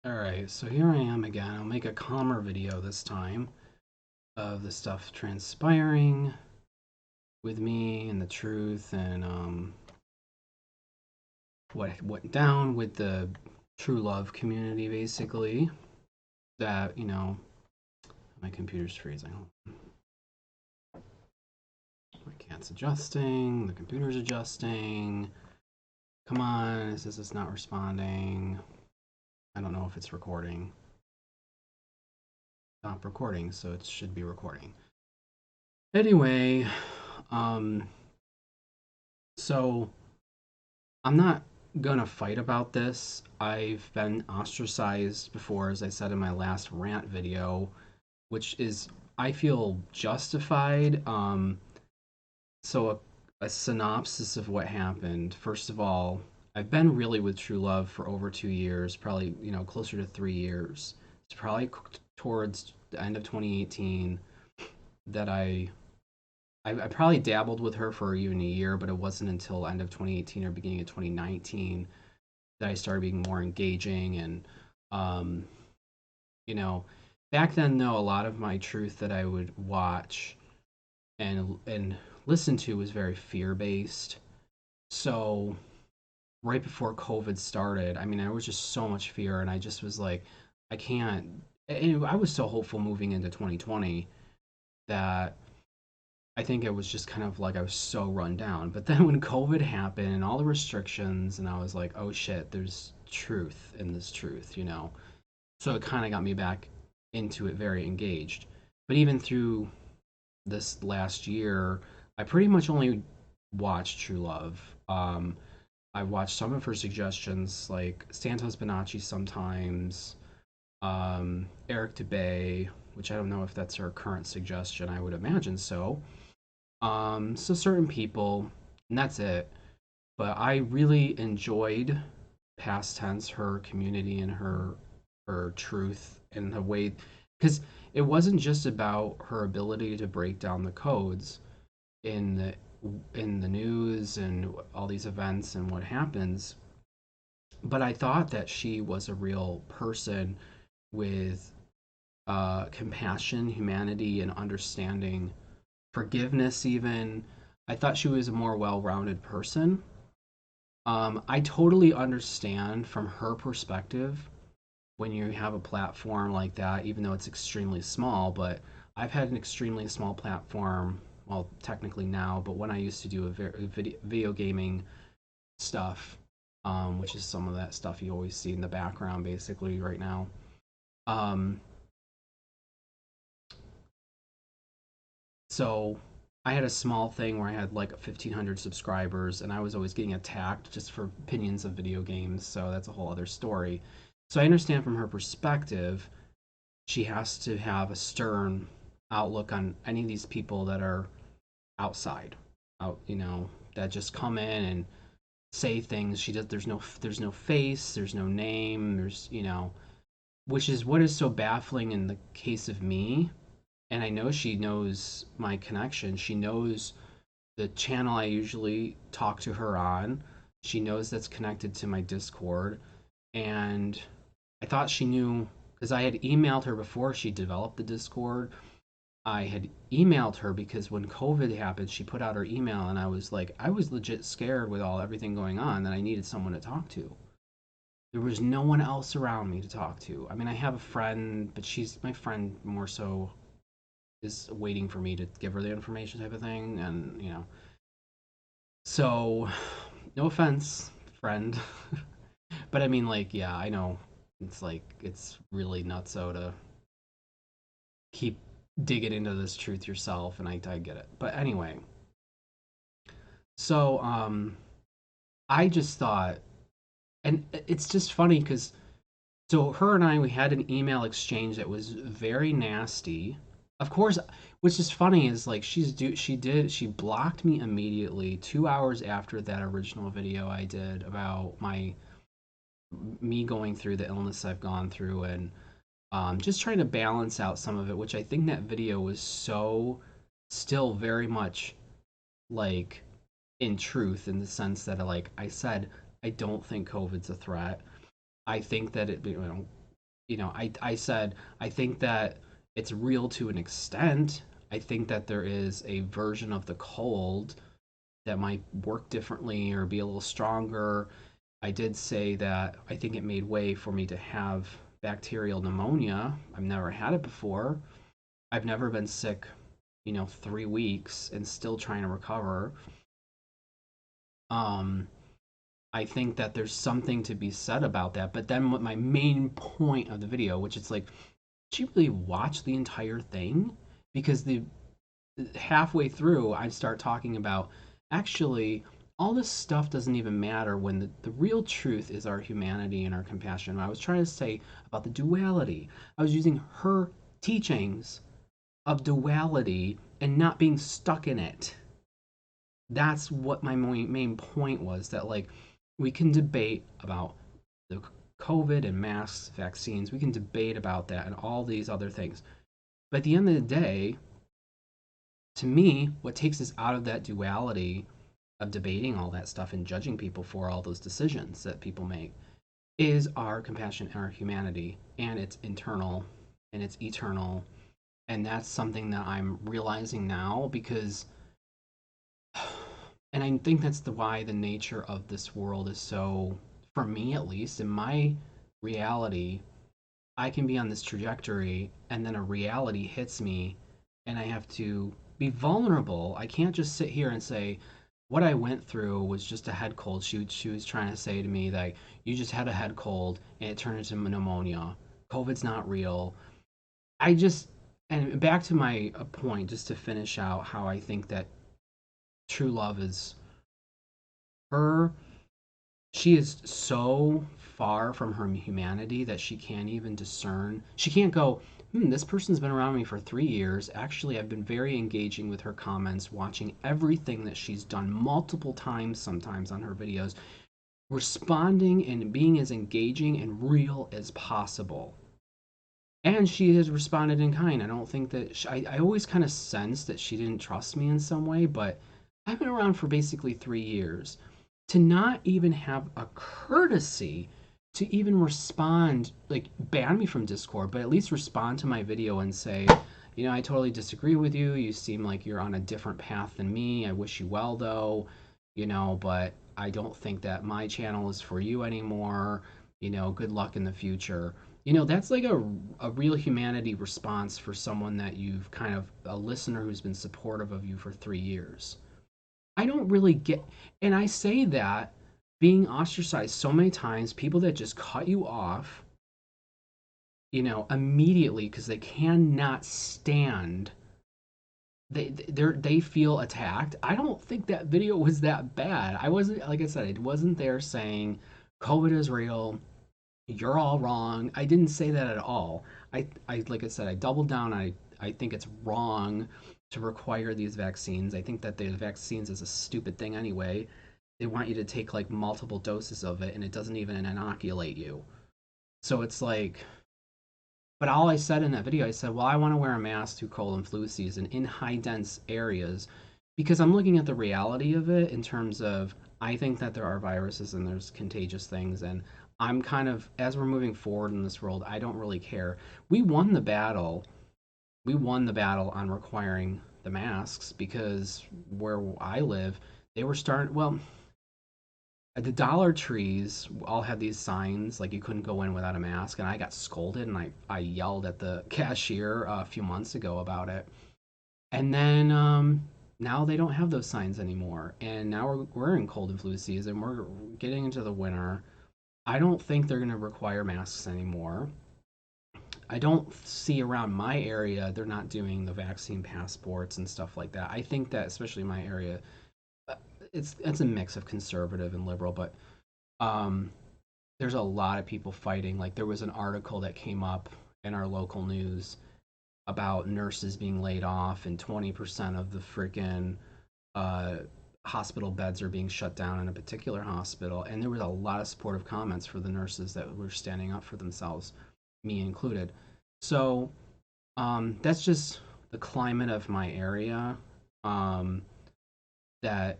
Alright, so here I am again. I'll make a calmer video this time of the stuff transpiring with me and the truth and what went down with the true love community basically. That, my computer's freezing. My cat's adjusting, the computer's adjusting. Come on, it says it's not responding. I don't know if it's recording. Stop recording, so it should be recording. Anyway, um, so I'm not gonna fight about this. I've been ostracized before, as I said in my last rant video, which is, I feel justified. So a synopsis of what happened. First of all, I've been really with True Love for over 2 years, probably, closer to 3 years. It's probably towards the end of 2018 that I probably dabbled with her for even a year, but it wasn't until end of 2018 or beginning of 2019 that I started being more engaging. And, um, you know, back then, though, a lot of my truth that I would watch and listen to was very fear based. So right before COVID started, I mean, I was just so much fear, and I just was like, I can't. And I was so hopeful moving into 2020 that I think it was just kind of like I was so run down. But then when COVID happened and all the restrictions, and I was like, oh shit, there's truth in this truth. So it kind of got me back into it very engaged. But even through this last year, I pretty much only watched True Love. I watched some of her suggestions, like Santos Bonacci sometimes, Eric DeBay, which I don't know if that's her current suggestion. I would imagine so. So certain people, and that's it. But I really enjoyed past tense her community and her truth and the way, because it wasn't just about her ability to break down the codes in the news and all these events and what happens, but I thought that she was a real person with compassion, humanity, and understanding, forgiveness, even. I thought she was a more well rounded person. I totally understand from her perspective when you have a platform like that, even though it's extremely small. But I've had an extremely small platform, well, technically now, but when I used to do video gaming stuff, which is some of that stuff you always see in the background basically right now. Um, So I had a small thing where I had like 1,500 subscribers, and I was always getting attacked just for opinions of video games. So that's a whole other story. So I understand from her perspective, she has to have a stern outlook on any of these people that are outside, that just come in and say things. She does. There's no face. There's no name. Which is what is so baffling in the case of me. And I know she knows my connection. She knows the channel I usually talk to her on. She knows that's connected to my Discord. And I thought she knew because I had emailed her before she developed the Discord. I had emailed her because when COVID happened, she put out her email, and I was legit scared with everything going on that I needed someone to talk to. There was no one else around me to talk to. I mean, I have a friend, but she's my friend more so is waiting for me to give her the information type of thing, and so no offense, friend. But I mean, like, yeah, I know it's like it's really nutso to keep digging into this truth yourself, and I get it. But anyway, so I just thought, and it's just funny because so her and we had an email exchange that was very nasty. Of course, which is funny is like she blocked me immediately 2 hours after that original video I did about me going through the illness I've gone through, and just trying to balance out some of it, which I think that video was so still very much like in truth, in the sense that like I said, I don't think COVID's a threat. I think that I said, I think that it's real to an extent. I think that there is a version of the cold that might work differently or be a little stronger. I did say that I think it made way for me to have bacterial pneumonia. I've never had it before. I've never been sick, 3 weeks and still trying to recover. Um, I think that there's something to be said about that. But then what my main point of the video, which is like, did you really watch the entire thing? Because the halfway through, I start talking about actually all this stuff doesn't even matter when the real truth is our humanity and our compassion. I was trying to say about the duality. I was using her teachings of duality and not being stuck in it. That's what my main point was, that like we can debate about the COVID and masks, vaccines. We can debate about that and all these other things. But at the end of the day, to me, what takes us out of that duality of debating all that stuff and judging people for all those decisions that people make is our compassion and our humanity. And it's internal and it's eternal. And that's something that I'm realizing now because, and I think that's the why the nature of this world is so, for me at least, in my reality, I can be on this trajectory and then a reality hits me and I have to be vulnerable. I can't just sit here and say what I went through was just a head cold. She was trying to say to me that you just had a head cold and it turned into pneumonia. COVID's not real. I just, and back to my point, just to finish out how I think that true love is her. She is so far from her humanity that she can't even discern. She can't go, this person's been around me for 3 years. Actually, I've been very engaging with her comments, watching everything that she's done multiple times sometimes on her videos, responding and being as engaging and real as possible. And she has responded in kind. I don't think that I always kind of sense that she didn't trust me in some way, but I've been around for basically 3 years. To not even have a courtesy to even respond, like ban me from Discord, but at least respond to my video and say, I totally disagree with you. You seem like you're on a different path than me. I wish you well, though, but I don't think that my channel is for you anymore. Good luck in the future. That's like a real humanity response for someone that you've kind of, a listener who's been supportive of you for 3 years. I don't really get, and I say that being ostracized so many times, people that just cut you off, immediately because they cannot stand, they feel attacked. I don't think that video was that bad. I wasn't, like I said, it wasn't there saying COVID is real, you're all wrong. I didn't say that at all. I like I said, I doubled down. I think it's wrong to require these vaccines. I think that the vaccines is a stupid thing anyway. They want you to take like multiple doses of it, and it doesn't even inoculate you. So it's like, but all I said in that video, I said, well, I want to wear a mask through cold and flu season in high dense areas because I'm looking at the reality of it in terms of I think that there are viruses and there's contagious things. And I'm kind of, as we're moving forward in this world, I don't really care. We won the battle. We won the battle on requiring the masks because where I live, they were starting, well, the Dollar Trees all had these signs like you couldn't go in without a mask, and I got scolded and I yelled at the cashier a few months ago about it. And then now they don't have those signs anymore, and now we're in cold and flu season. We're getting into the winter. I don't think they're going to require masks anymore. I don't see around my area they're not doing the vaccine passports and stuff like that. I think that especially in my area, uh, it's a mix of conservative and liberal, but um, there's a lot of people fighting. Like there was an article that came up in our local news about nurses being laid off, and 20% of the freaking uh, hospital beds are being shut down in a particular hospital. And there was a lot of supportive comments for the nurses that were standing up for themselves, me included. So that's just the climate of my area. Um, that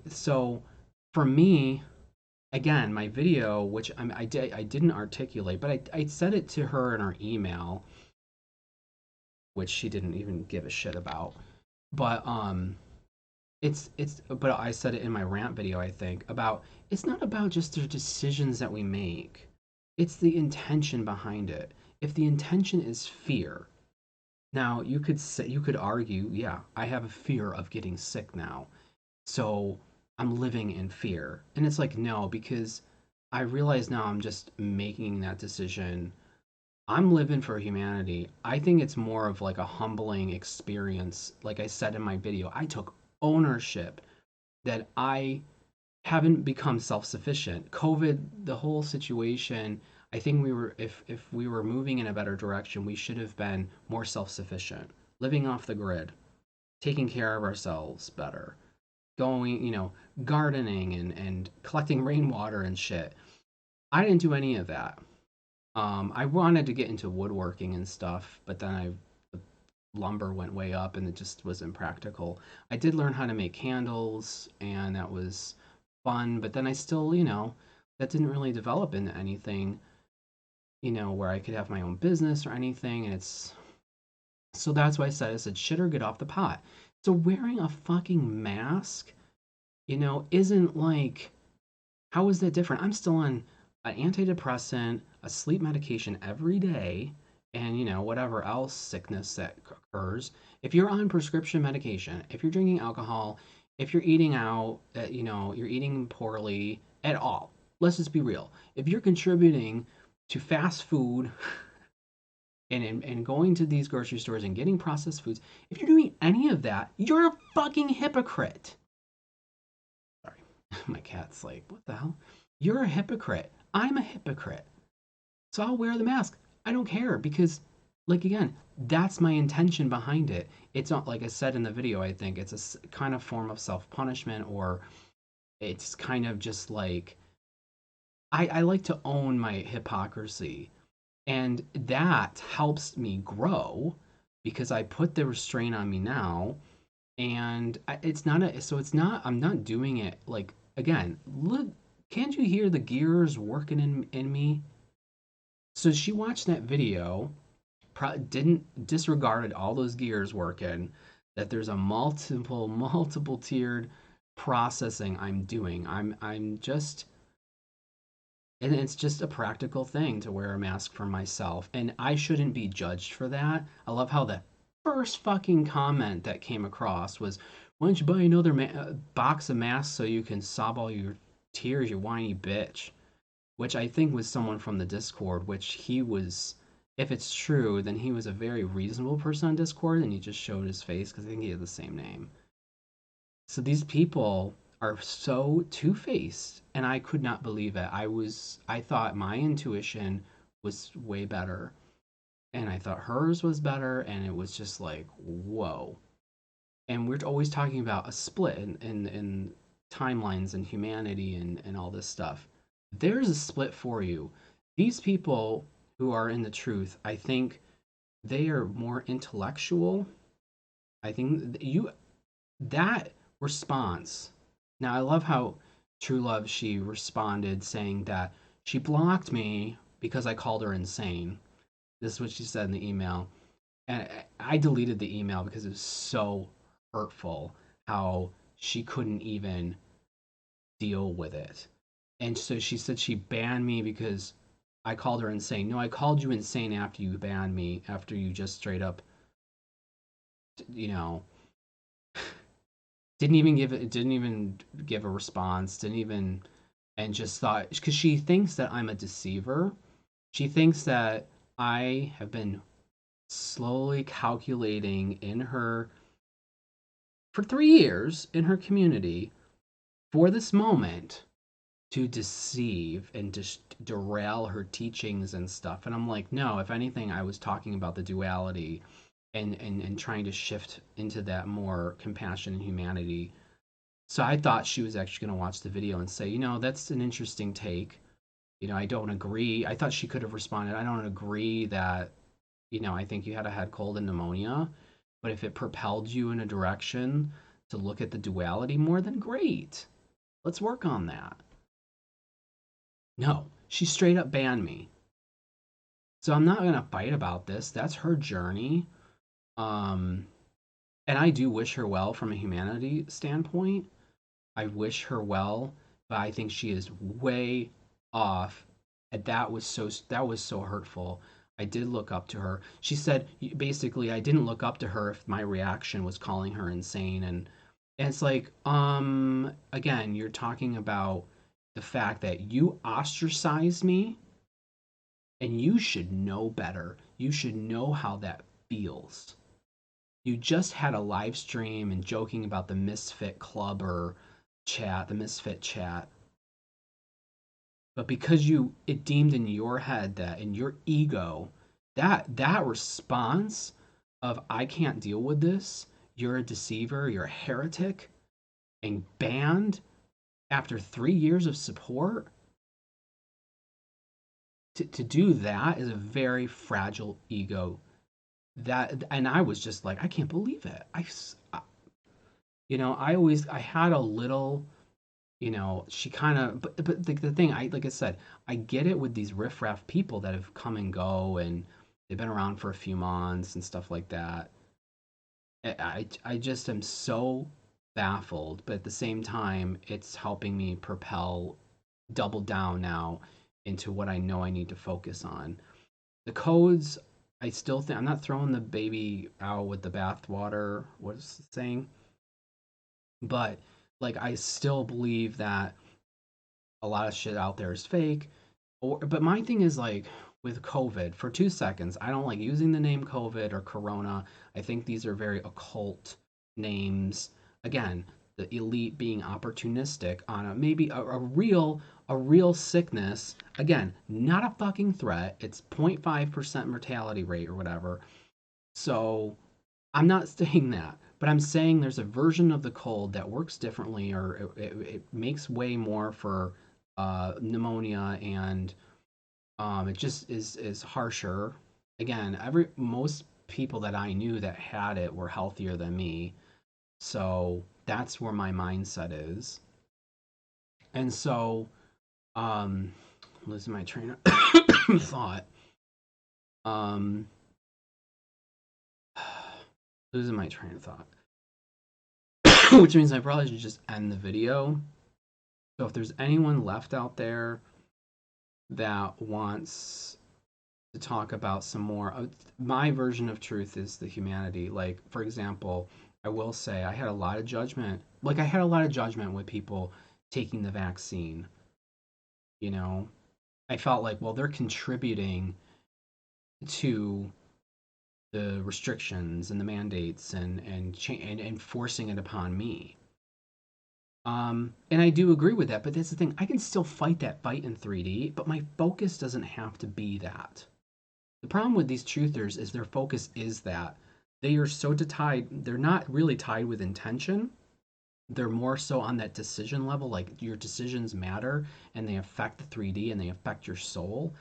so for me, again, my video, which I didn't articulate, but I said it to her in her email, which she didn't even give a shit about. But but I said it in my rant video, I think, about it's not about just the decisions that we make. It's the intention behind it. If the intention is fear, now you could argue, yeah, I have a fear of getting sick now. So I'm living in fear. And it's like, no, because I realize now I'm just making that decision. I'm living for humanity. I think it's more of like a humbling experience. Like I said in my video, I took ownership that I haven't become self-sufficient. COVID, the whole situation, I think we were if we were moving in a better direction, we should have been more self-sufficient, living off the grid, taking care of ourselves better, going, gardening and collecting rainwater and shit. I didn't do any of that. I wanted to get into woodworking and stuff, but then the lumber went way up and it just was impractical. I did learn how to make candles and that was fun, but then I still, that didn't really develop into anything, where I could have my own business or anything. And it's so that's why I said shit or get off the pot. So wearing a fucking mask, isn't like how is that different? I'm still on an antidepressant, a sleep medication every day, and whatever else sickness that occurs. If you're on prescription medication, if you're drinking alcohol, if you're eating out, you're eating poorly at all. Let's just be real. If you're contributing to fast food and going to these grocery stores and getting processed foods, if you're doing any of that, you're a fucking hypocrite. Sorry. My cat's like, what the hell? You're a hypocrite. I'm a hypocrite. So I'll wear the mask. I don't care because, like, again, that's my intention behind it. It's not, like I said in the video, I think it's a kind of form of self punishment, or it's kind of just like, I like to own my hypocrisy. And that helps me grow because I put the restraint on me now. And it's not so it's not, I'm not doing it like, again, look, can't you hear the gears working in me? So she watched that video, didn't disregarded all those gears working, that there's a multiple tiered processing I'm doing. I'm just, and it's just a practical thing to wear a mask for myself, and I shouldn't be judged for that. I love how the first fucking comment that came across was, "Why don't you buy another box of masks so you can sob all your tears, you whiny bitch?" Which I think was someone from the Discord, which he was, if it's true, then he was a very reasonable person on Discord and he just showed his face because I think he had the same name. So these people are so two-faced and I could not believe it. I thought my intuition was way better and I thought hers was better and it was just like, whoa. And we're always talking about a split in timelines and humanity and all this stuff. There's a split for you. These people who are in the truth, I think they are more intellectual. I think you that response. Now I love how True Love, she responded saying that she blocked me because I called her insane. This is what she said in the email. And I deleted the email because it was so hurtful how she couldn't even deal with it. And so she said she banned me because I called her insane. No, I called you insane after you banned me, after you just straight up, you know, didn't even give a response, didn't even, and just thought, because she thinks that I'm a deceiver. She thinks that I have been slowly calculating in her for 3 years in her community for this moment to deceive and just derail her teachings and stuff. And I'm like, no, if anything, I was talking about the duality and trying to shift into that more compassion and humanity. So I thought she was actually going to watch the video and say, that's an interesting take. I don't agree. I thought she could have responded, I don't agree that, I think you had a head cold and pneumonia. But if it propelled you in a direction to look at the duality more, then great. Let's work on that. No, she straight up banned me. So I'm not gonna fight about this. That's her journey. Um, and I do wish her well from a humanity standpoint. I wish her well, but I think she is way off. And that was so hurtful. I did look up to her. She said basically I didn't look up to her if my reaction was calling her insane, and it's like again, you're talking about the fact that you ostracized me and you should know better. You should know how that feels. You just had a live stream and joking about the Misfit Club or chat, the Misfit chat. But because you it deemed in your head that in your ego, that response of I can't deal with this, you're a deceiver, you're a heretic, and banned after 3 years of support, to do that is a very fragile ego. That and I was just like, I can't believe it. I had a little, she kind of, but the thing, like I said, I get it with these riffraff people that have come and go and they've been around for a few months and stuff like that. I just am so baffled, but at the same time, it's helping me propel, double down now into what I know I need to focus on. The codes, I still think I'm not throwing the baby out with the bathwater. What's the saying? But like, I still believe that a lot of shit out there is fake. But my thing is like with COVID for 2 seconds, I don't like using the name COVID or Corona. I think these are very occult names. Again, the elite being opportunistic on a maybe a real sickness. Again, not a fucking threat. It's 0.5% mortality rate or whatever. So I'm not saying that, but I'm saying there's a version of the cold that works differently, or it makes way more for pneumonia, and it just is harsher. Again, every most people that I knew that had it were healthier than me, so that's where my mindset is. And so, um, losing my train of thought. Um, losing my train of thought, which means I probably should just end the video. So if there's anyone left out there that wants to talk about some more, my version of truth is the humanity. Like, for example, I will say I had a lot of judgment. Like, I had a lot of judgment with people taking the vaccine. You know, I felt like, well, they're contributing to the restrictions and the mandates and forcing it upon me. And I do agree with that, but that's the thing. I can still fight that fight in 3D, but my focus doesn't have to be that. The problem with these truthers is their focus is that they are so tied, they're not really tied with intention. They're more so on that decision level, like your decisions matter and they affect the 3D and they affect your soul.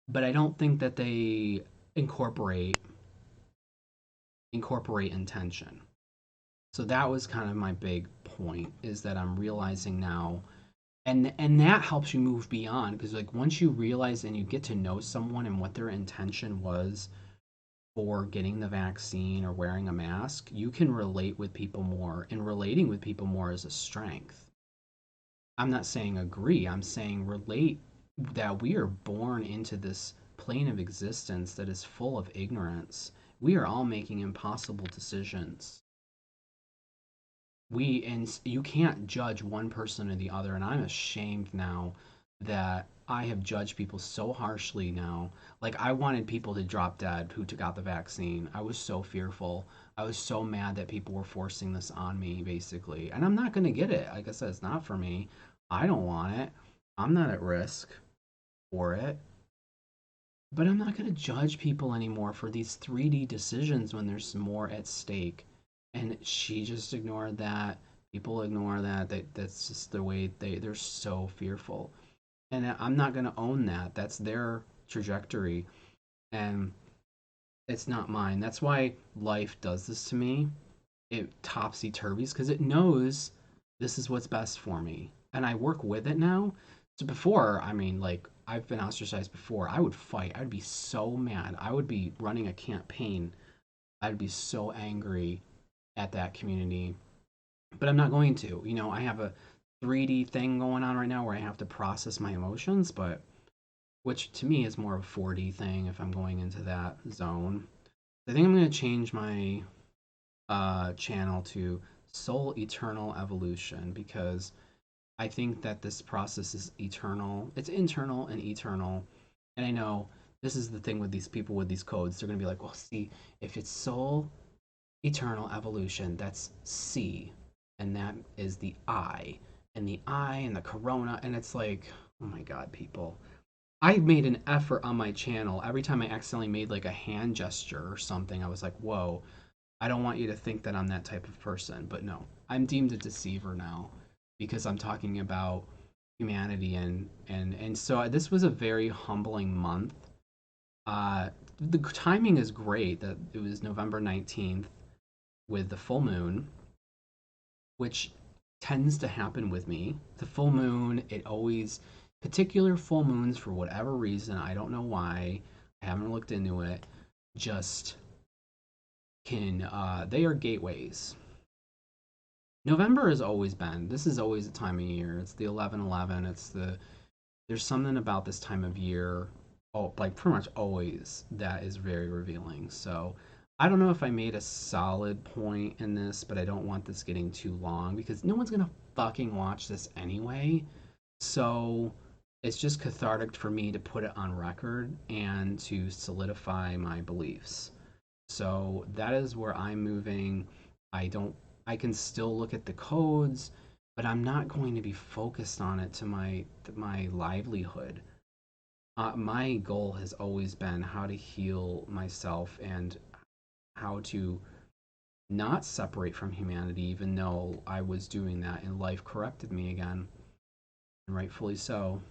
But I don't think that they incorporate incorporate intention. So that was kind of my big point, is that I'm realizing now, and that helps you move beyond, because like once you realize and you get to know someone and what their intention was for getting the vaccine or wearing a mask, you can relate with people more, and relating with people more is a strength. I'm not saying agree, I'm saying relate, that we are born into this plane of existence that is full of ignorance. We are all making impossible decisions. And you can't judge one person or the other, and I'm ashamed now that I have judged people so harshly now. Like, I wanted people to drop dead who got the vaccine. I was so fearful. I was so mad that people were forcing this on me, basically, and I'm not going to get it. Like I said, it's not for me. I don't want it. I'm not at risk for it. But I'm not going to judge people anymore for these 3D decisions when there's more at stake. And she just ignored that. People ignore that. That's just the way they're so fearful. And I'm not going to own that. That's their trajectory. And it's not mine. That's why life does this to me. It topsy turvies because it knows this is what's best for me. And I work with it now. So before, I mean, like, I've been ostracized before. I would fight. I'd be so mad. I would be running a campaign. I'd be so angry at that community, but I'm not going to. You know, I have a 3D thing going on right now where I have to process my emotions, but which to me is more of a 4D thing if I'm going into that zone. I think I'm going to change my channel to Soul Eternal Evolution because I think that this process is eternal. It's internal and eternal. And I know this is the thing with these people with these codes. They're going to be like, well, see, if it's Soul Eternal Evolution, that's C. And that is the I. And the I and the Corona. And it's like, oh my God, people. I made an effort on my channel. Every time I accidentally made like a hand gesture or something, I was like, whoa, I don't want you to think that I'm that type of person. But no, I'm deemed a deceiver now because I'm talking about humanity and so this was a very humbling month. The timing is great that it was November 19th with the full moon, which tends to happen with me. The full moon, it always, particular full moons, for whatever reason, I don't know why, I haven't looked into it, just they are gateways. November has always been, this is always a time of year. It's the 11/11. There's something about this time of year, oh, like pretty much always, that is very revealing. So I don't know if I made a solid point in this, but I don't want this getting too long because no one's gonna fucking watch this anyway. So it's just cathartic for me to put it on record and to solidify my beliefs. So that is where I'm moving. I don't I can still look at the codes, but I'm not going to be focused on it to my livelihood. My goal has always been how to heal myself and how to not separate from humanity, even though I was doing that and life corrected me again, and rightfully so.